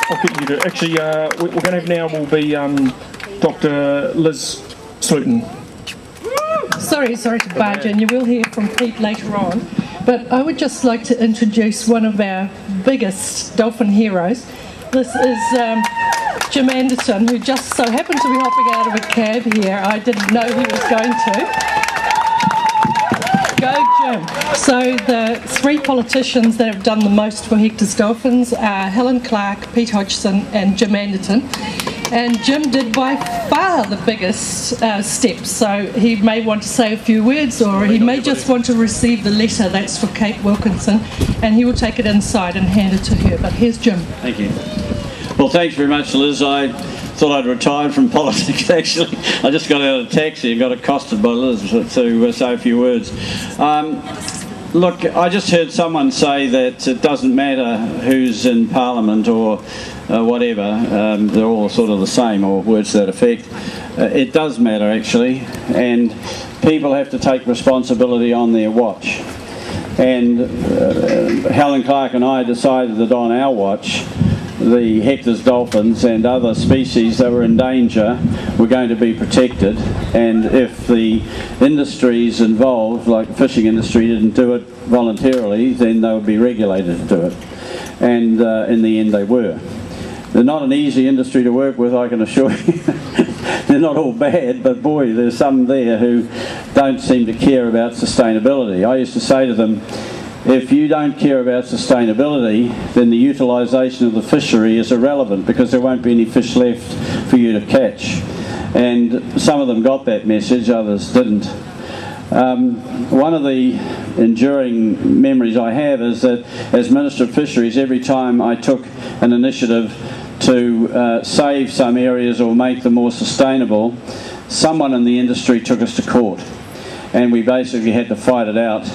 I'll get you to... Actually, we're going to have now will be Dr. Liz Sluton. Sorry to barge in. You will hear from Pete later on. But I would just like to introduce one of our biggest dolphin heroes. This is Jim Anderton, who just so happened to be hopping out of a cab here. I didn't know he was going to. Go, Jim. So the three politicians that have done the most for Hector's Dolphins are Helen Clark, Pete Hodgson and Jim Anderton. And Jim did by far the biggest steps, so he may want to say a few words, or he may just want to receive the letter. That's for Kate Wilkinson, and he will take it inside and hand it to her. But here's Jim. Thank you. Well, thanks very much, Liz. I thought I'd retired from politics, actually. I just got out of a taxi and got accosted by Liz to say a few words. Look, I just heard someone say that it doesn't matter who's in Parliament or whatever, they're all sort of the same, or words to that effect. It does matter, actually, and people have to take responsibility on their watch. And Helen Clark and I decided that on our watch, the Hector's dolphins and other species that were in danger were going to be protected, and if the industries involved, like the fishing industry, didn't do it voluntarily, then they would be regulated to do it. And in the end they were. They're not an easy industry to work with, I can assure you. They're not all bad, but boy, there's some there who don't seem to care about sustainability. I used to say to them, if you don't care about sustainability, then the utilisation of the fishery is irrelevant, because there won't be any fish left for you to catch. And some of them got that message, others didn't. One of the enduring memories I have is that as Minister of Fisheries, every time I took an initiative to save some areas or make them more sustainable, someone in the industry took us to court, and we basically had to fight it out.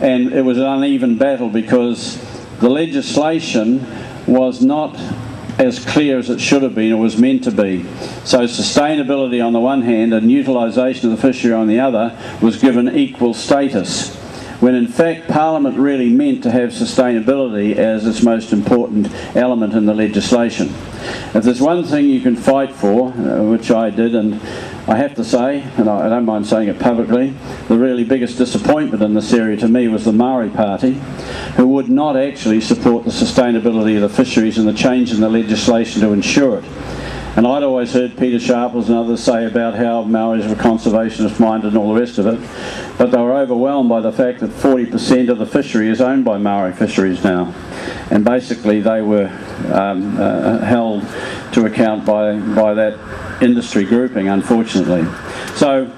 And it was an uneven battle, because the legislation was not as clear as it should have been or was meant to be. So sustainability on the one hand and utilisation of the fishery on the other was given equal status, when in fact Parliament really meant to have sustainability as its most important element in the legislation. If there's one thing you can fight for, which I did, and I have to say, and I don't mind saying it publicly, the really biggest disappointment in this area to me was the Maui party, who would not actually support the sustainability of the fisheries and the change in the legislation to ensure it. And I'd always heard Peter Sharples and others say about how Maoris were conservationist minded and all the rest of it, but they were overwhelmed by the fact that 40% of the fishery is owned by Maori fisheries now, and basically they were held to account by that industry grouping, unfortunately. So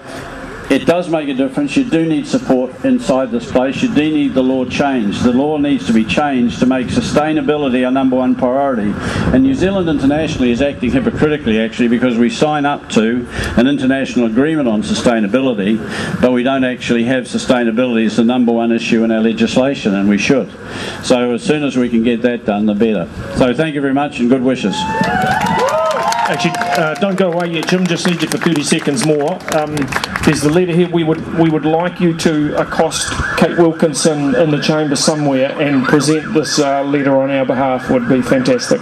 it does make a difference. You do need support inside this place. You do need the law changed. The law needs to be changed to make sustainability our number one priority. And New Zealand internationally is acting hypocritically, actually, because we sign up to an international agreement on sustainability, but we don't actually have sustainability as the number one issue in our legislation, and we should. So as soon as we can get that done, the better. So thank you very much, and good wishes. Actually, don't go away yet, Jim. Just need you for 30 seconds more. There's the letter here. We would like you to accost Kate Wilkinson in the chamber somewhere and present this letter on our behalf. Would be fantastic.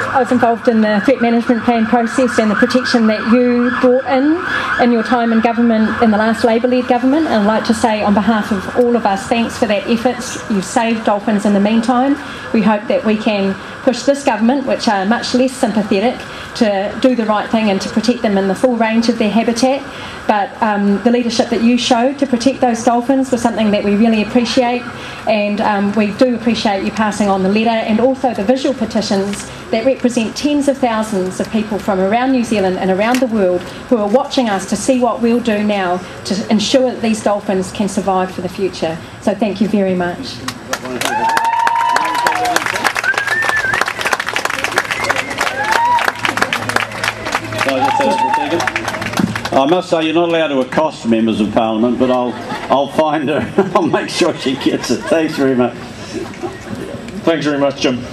I was involved in the threat management plan process and the protection that you brought in your time in government, in the last Labour-led government, and I'd like to say on behalf of all of us, thanks for that effort. You've saved dolphins in the meantime. We hope that we can push this government, which are much less sympathetic, to do the right thing and to protect them in the full range of their habitat. But the leadership that you showed to protect those dolphins was something that we really appreciate, and we do appreciate you passing on the letter and also the visual petitions that represent tens of thousands of people from around New Zealand and around the world who are watching us to see what we'll do now to ensure that these dolphins can survive for the future. So thank you very much. I must say, you're not allowed to accost members of Parliament, but I'll find her. I'll make sure she gets it. Thanks very much. Thanks very much, Jim.